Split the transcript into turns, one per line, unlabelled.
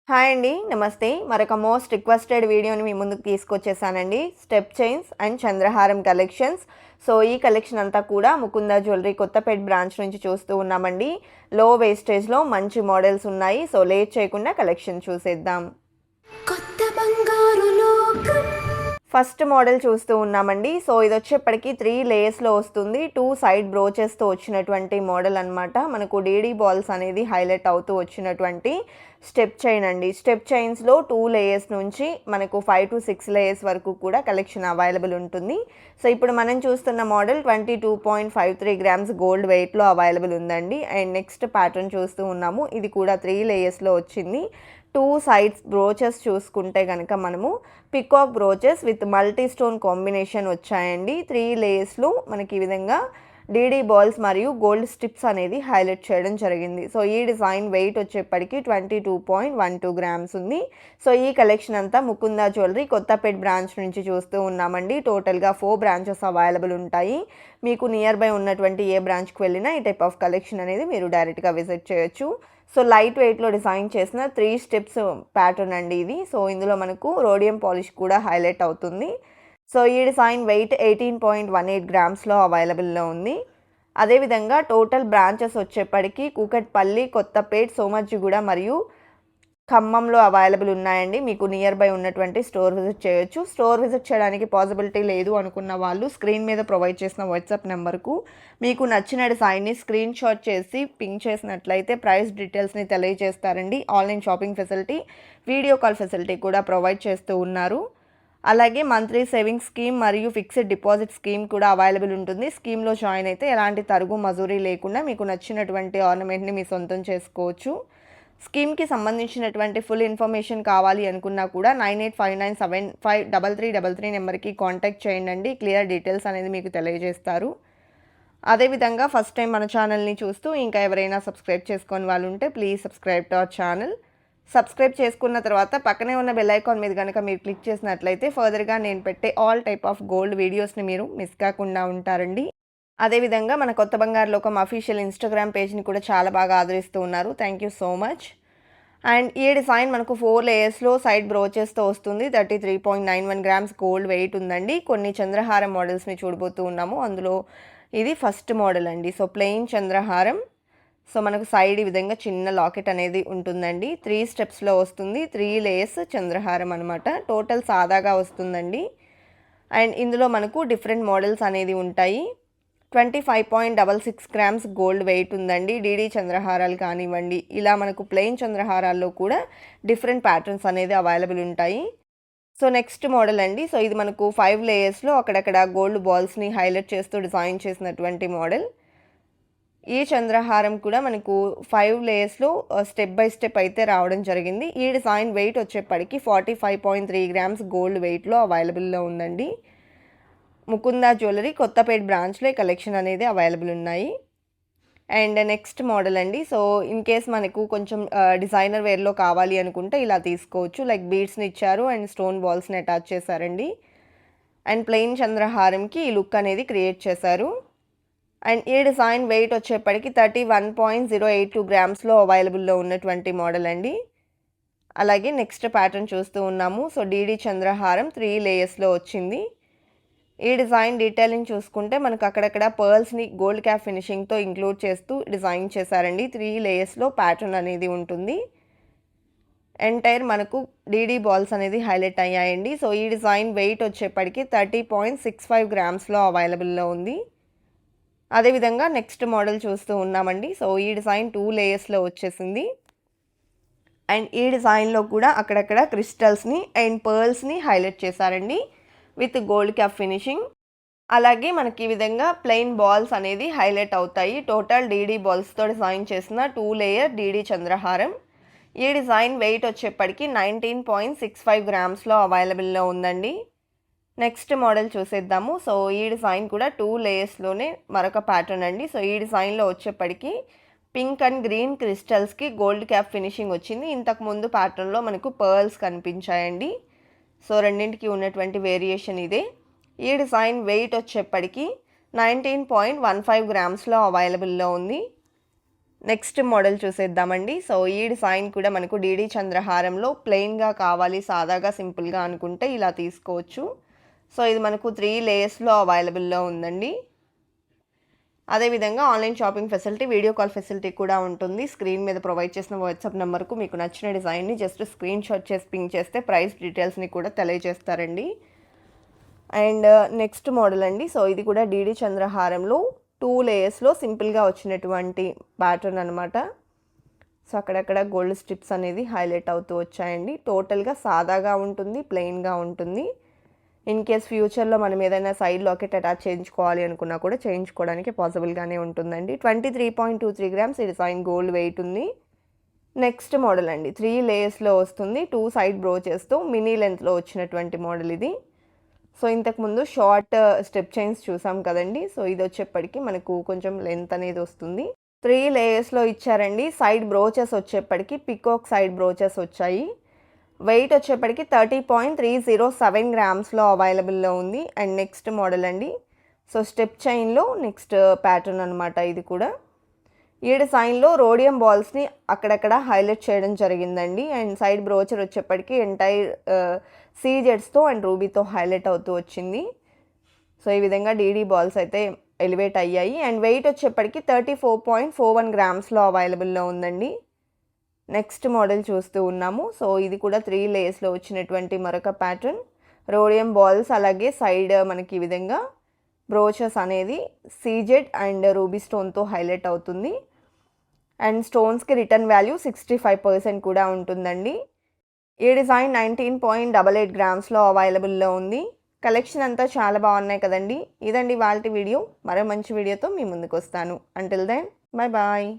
Hi అండి, నమస్తే. మరొక మోస్ట్ రిక్వెస్టెడ్ వీడియోని మీ ముందుకు తీసుకొచ్చేసానండి. స్టెప్ చైన్స్ అండ్ చంద్రహారం కలెక్షన్స్. సో ఈ కలెక్షన్ అంతా కూడా ముకుంద జ్యువెలరీ కొత్తపేట బ్రాంచ్ నుంచి చూస్తూ ఉన్నామండి. లో వేస్టేజ్లో మంచి మోడల్స్ ఉన్నాయి. సో లేట్ చేయకుండా కలెక్షన్ చూసేద్దాం. కొత్త బంగారు లోకం ఫస్ట్ మోడల్ చూస్తూ ఉన్నామండి. సో ఇది వచ్చేప్పటికి 3 లేయర్స్లో వస్తుంది. 2 సైడ్ బ్రోచెస్తో వచ్చినటువంటి మోడల్ అనమాట. మనకు డీడీ బాల్స్ అనేది హైలైట్ అవుతూ వచ్చినటువంటి స్టెప్ చైన్ అండి. స్టెప్ చైన్స్లో 2 లేయర్స్ నుంచి మనకు 5 to 6 లేయర్స్ వరకు కూడా కలెక్షన్ అవైలబుల్ ఉంటుంది. సో ఇప్పుడు మనం చూస్తున్న మోడల్ 22.53 గ్రామ్స్ గోల్డ్ వెయిట్లో అవైలబుల్ ఉందండి. అండ్ నెక్స్ట్ ప్యాటర్న్ చూస్తూ ఉన్నాము. ఇది కూడా 3 లేయర్స్లో వచ్చింది. 2 సైడ్స్ బ్రోచెస్ చూసుకుంటే కనుక మనము peacock brooches with multi stone combination వచ్చాయండి. 3 లేయర్స్లో మనకి ఈ విధంగా డీడీ బాల్స్ మరియు గోల్డ్ స్ట్రిప్స్ అనేది హైలైట్ చేయడం జరిగింది. సో ఈ డిజైన్ వెయిట్ వచ్చేప్పటికి 22.12 గ్రామ్స్ ఉంది. సో ఈ కలెక్షన్ అంతా ముకుంద జ్యువెలరీ కొత్తపేట బ్రాంచ్ నుంచి చూస్తూ ఉన్నామండి. టోటల్గా 4 బ్రాంచెస్ అవైలబుల్ ఉంటాయి. మీకు నియర్ బై ఉన్నటువంటి ఏ బ్రాంచ్కి వెళ్ళినా ఈ టైప్ ఆఫ్ కలెక్షన్ అనేది మీరు డైరెక్ట్గా విజిట్ చేయొచ్చు. సో లైట్ వెయిట్లో డిజైన్ చేసిన 3 స్టెప్స్ ప్యాటర్న్ అండి ఇది. సో ఇందులో మనకు రోడియం పాలిష్ కూడా హైలైట్ అవుతుంది. సో ఈ డిజైన్ వెయిట్ 18.18 గ్రామ్స్లో అవైలబుల్లో ఉంది. అదేవిధంగా టోటల్ బ్రాంచెస్ వచ్చేప్పటికి కూకట్పల్లి, కొత్తపేట్, సోమాజిగూడ మరియు ఖమ్మంలో అవైలబుల్ ఉన్నాయండి. మీకు నియర్ బై ఉన్నటువంటి స్టోర్ విజిట్ చేయొచ్చు. స్టోర్ విజిట్ చేయడానికి పాసిబిలిటీ లేదు అనుకున్న వాళ్ళు స్క్రీన్ మీద ప్రొవైడ్ చేసిన వాట్సాప్ నెంబర్కు మీకు నచ్చిన డిజైన్ని స్క్రీన్ షాట్ చేసి పింక్ చేసినట్లయితే ప్రైస్ డీటెయిల్స్ని తెలియజేస్తారండి. Online shopping facility, video call facility కూడా ప్రొవైడ్ చేస్తూ ఉన్నారు. అలాగే మంత్లీ సేవింగ్స్ స్కీమ్ మరియు ఫిక్స్డ్ డిపాజిట్ స్కీమ్ కూడా అవైలబుల్ ఉంటుంది. స్కీమ్లో జాయిన్ అయితే ఎలాంటి తరుగు మజూరీ లేకుండా మీకు నచ్చినటువంటి ఆర్నమెంట్ని మీ సొంతం చేసుకోవచ్చు. స్కీమ్కి సంబంధించినటువంటి ఫుల్ ఇన్ఫర్మేషన్ కావాలి అనుకున్నా కూడా 9859753333 నెంబర్కి కాంటాక్ట్ చేయండి. క్లియర్ డీటెయిల్స్ అనేది మీకు తెలియజేస్తారు. అదేవిధంగా ఫస్ట్ టైం మన ఛానల్ని చూస్తూ ఇంకా ఎవరైనా సబ్స్క్రైబ్ చేసుకొని వాళ్ళు ఉంటే please subscribe to our channel. Subscribe చేసుకున్న తర్వాత పక్కనే ఉన్న బెల్ ఐకాన్ మీద కనుక మీరు క్లిక్ చేసినట్లయితే ఫర్దర్గా నేను పెట్టే ఆల్ టైప్ ఆఫ్ గోల్డ్ వీడియోస్ని మీరు మిస్ కాకుండా ఉంటారండి. అదేవిధంగా మన కొత్త బంగారు లోకం అఫీషియల్ ఇన్స్టాగ్రామ్ పేజ్ని కూడా చాలా బాగా ఆదరిస్తూ ఉన్నారు. Thank you so much. And ఈ డిజైన్ మనకు 4 లేయర్స్లో సైడ్ బ్రోచెస్తో వస్తుంది. 33.91 గ్రామ్స్ గోల్డ్ వెయిట్ ఉందండి. కొన్ని చంద్రహారం మోడల్స్ని చూడబోతూ ఉన్నాము. అందులో ఇది ఫస్ట్ మోడల్ అండి. సో ప్లెయిన్ చంద్రహారం. సో మనకు సైడ్ ఈ విధంగా చిన్న లాకెట్ అనేది ఉంటుందండి. 3 స్టెప్స్లో వస్తుంది. 3 లేయర్స్ చంద్రహారం అనమాట. టోటల్ సాదాగా వస్తుందండి. అండ్ ఇందులో మనకు డిఫరెంట్ మోడల్స్ అనేది ఉంటాయి. 25.66 గ్రామ్స్ గోల్డ్ వెయిట్ ఉందండి. డీడీ చంద్రహారాలు కానివ్వండి, ఇలా మనకు ప్లెయిన్ చంద్రహారాల్లో కూడా డిఫరెంట్ ప్యాటర్న్స్ అనేది అవైలబుల్ ఉంటాయి. సో నెక్స్ట్ మోడల్ అండి. సో ఇది మనకు 5 లేయర్స్లో అక్కడక్కడ గోల్డ్ బాల్స్ని హైలైట్ చేస్తూ డిజైన్ చేసినటువంటి మోడల్. ఈ చంద్రహారం కూడా మనకు 5 లేయర్స్లో స్టెప్ బై స్టెప్ అయితే రావడం జరిగింది. ఈ డిజైన్ వెయిట్ వచ్చేప్పటికి 45.3 గ్రామ్స్ గోల్డ్ వెయిట్లో అవైలబుల్లో ఉందండి. ముకుంద జ్యువెలరీ కొత్తపేట బ్రాంచ్లో ఈ కలెక్షన్ అనేది అవైలబుల్ ఉన్నాయి. అండ్ నెక్స్ట్ మోడల్ అండి. సో ఇన్ కేస్ మనకు కొంచెం డిజైనర్ వేర్లో కావాలి అనుకుంటే ఇలా తీసుకోవచ్చు. లైక్ బీడ్స్ని ఇచ్చారు అండ్ స్టోన్ బాల్స్ని అటాచ్ చేశారండి. అండ్ ప్లెయిన్ చంద్రహారంకి ఈ లుక్ అనేది క్రియేట్ చేశారు. అండ్ ఈ డిజైన్ వెయిట్ వచ్చేప్పటికి 31.082 గ్రామ్స్లో అవైలబుల్లో ఉన్నటువంటి మోడల్ అండి. అలాగే నెక్స్ట్ ప్యాటర్న్ చూస్తూ ఉన్నాము. సో డీడీ చంద్రహారం 3 లేయర్స్లో వచ్చింది. ఈ డిజైన్ డీటెయిలింగ్ చూసుకుంటే మనకు అక్కడక్కడ పర్ల్స్ని గోల్డ్ క్యాప్ ఫినిషింగ్తో ఇంక్లూడ్ చేస్తూ డిజైన్ చేశారండి. 3 లేయర్స్లో ప్యాటర్న్ అనేది ఉంటుంది. ఎంటైర్ మనకు డీడీ బాల్స్ అనేది హైలైట్ అయ్యాయండి. సో ఈ డిజైన్ వెయిట్ వచ్చేప్పటికి 30.65 గ్రామ్స్లో అవైలబుల్లో ఉంది. అదేవిధంగా నెక్స్ట్ మోడల్ చూస్తూ ఉన్నామండి. సో ఈ డిజైన్ 2 లేయర్స్లో వచ్చేసింది. అండ్ ఈ డిజైన్లో కూడా అక్కడక్కడ క్రిస్టల్స్ని అండ్ పర్ల్స్ని హైలైట్ చేశారండి విత్ గోల్డ్ క్యాప్ ఫినిషింగ్. అలాగే మనకి ఈ విధంగా ప్లెయిన్ బాల్స్ అనేది హైలైట్ అవుతాయి. టోటల్ డీడీ బాల్స్తో డిజైన్ చేసిన 2 లేయర్ డీడీ చంద్రహారం. ఈ డిజైన్ వెయిట్ వచ్చేప్పటికి 19.65 గ్రామ్స్లో అవైలబుల్లో ఉందండి. నెక్స్ట్ మోడల్ చూసేద్దాము. సో ఈ డిజైన్ కూడా 2 లేయర్స్లోనే మరొక ప్యాటర్న్ అండి. సో ఈ డిజైన్లో వచ్చేప్పటికి పింక్ అండ్ గ్రీన్ క్రిస్టల్స్కి గోల్డ్ క్యాప్ ఫినిషింగ్ వచ్చింది. ఇంతకుముందు ప్యాటర్న్లో మనకు పర్ల్స్ కనిపించాయండి. సో రెండింటికి ఉన్నటువంటి వేరియేషన్ ఇదే. ఈ డిజైన్ వెయిట్ వచ్చేప్పటికి 19.15 గ్రామ్స్లో అవైలబుల్లో ఉంది. నెక్స్ట్ మోడల్ చూసేద్దామండి. సో ఈ డిజైన్ కూడా మనకు డీడీ చంద్రహారంలో ప్లెయిన్‌గా కావాలి, సాదాగా, సింపుల్‌గా అనుకుంటే ఇలా తీసుకోవచ్చు. సో ఇది మనకు 3 లేయర్స్‌లో అవైలబుల్‌లో ఉందండి. అదేవిధంగా online shopping facility, video call facility కూడా ఉంటుంది. స్క్రీన్ మీద ప్రొవైడ్ చేసిన వాట్సాప్ నెంబర్కు మీకు నచ్చిన డిజైన్ని జస్ట్ స్క్రీన్ షాట్ చేసి పింక్ చేస్తే ప్రైస్ డీటెయిల్స్ని కూడా తెలియజేస్తారండి. అండ్ నెక్స్ట్ మోడల్ అండి. సో ఇది కూడా డీడీ చంద్రహారంలో 2 లేయర్స్‌లో సింపుల్‌గా వచ్చినటువంటి ప్యాటర్న్ అనమాట. సో అక్కడక్కడ గోల్డ్ స్ట్రిప్స్ అనేది హైలైట్ అవుతూ వచ్చాయండి. టోటల్గా సాదాగా ఉంటుంది, ప్లెయిన్‌గా ఉంటుంది. ఇన్ కేస్ ఫ్యూచర్లో మనం ఏదైనా సైడ్ లాకెట్ అటాచ్ చేయించుకోవాలి అనుకున్నా కూడా చేయించుకోవడానికి పాసిబుల్గానే ఉంటుందండి. 23.23 గ్రామ్స్ ఈ డిజైన్ గోల్డ్ వెయిట్ ఉంది. నెక్స్ట్ మోడల్ అండి. 3 లేయర్స్‌లో వస్తుంది. 2 సైడ్ బ్రోచెస్తో మినీ లెంత్లో వచ్చినటువంటి మోడల్ ఇది. సో ఇంతకుముందు షార్ట్ స్టెప్ చైన్స్ చూసాం కదండి. సో ఇది వచ్చేప్పటికి మనకు కొంచెం లెంత్ అనేది వస్తుంది. 3 లేయర్స్‌లో ఇచ్చారండి. సైడ్ బ్రోచెస్ వచ్చేప్పటికి పికాక్ సైడ్ బ్రోచెస్ వచ్చాయి. వెయిట్ వచ్చేప్పటికి 30.307 గ్రామ్స్‌లో అవైలబుల్‌లో ఉంది. అండ్ నెక్స్ట్ మోడల్ అండి. సో స్టెప్ చైన్‌లో నెక్స్ట్ ప్యాటర్న్ అనమాట ఇది కూడా. ఈ డిజైన్లో రోడియం బాల్స్ని అక్కడక్కడ హైలైట్ చేయడం జరిగిందండి. అండ్ సైడ్ బ్రోచర్ వచ్చేప్పటికి ఎంటైర్ సీజెడ్స్తో అండ్ రూబీతో హైలైట్ అవుతూ వచ్చింది. సో ఈ విధంగా డీడీ బాల్స్ అయితే ఎలివేట్ అయ్యాయి. అండ్ వెయిట్ వచ్చేప్పటికి 34.41 గ్రామ్స్‌లో అవైలబుల్‌లో ఉందండి. నెక్స్ట్ మోడల్ చూస్తూ ఉన్నాము. సో ఇది కూడా 3 లేయర్స్‌లో వచ్చినటువంటి మరొక ప్యాటర్న్. రోడియం బాల్స్ అలాగే సైడ్ మనకి ఈ విధంగా బ్రోచెస్ అనేది సీజెడ్ అండ్ రూబీ స్టోన్తో హైలైట్ అవుతుంది. అండ్ స్టోన్స్కి రిటర్న్ వాల్యూ 65% కూడా ఉంటుందండి. ఈ డిజైన్ 19.88 గ్రామ్స్‌లో అవైలబుల్‌లో ఉంది. కలెక్షన్ అంతా చాలా బాగున్నాయి కదండి. ఇదండి ఇవాల్టి వీడియో. మరో మంచి వీడియోతో మీ ముందుకు వస్తాను. Until then bye bye.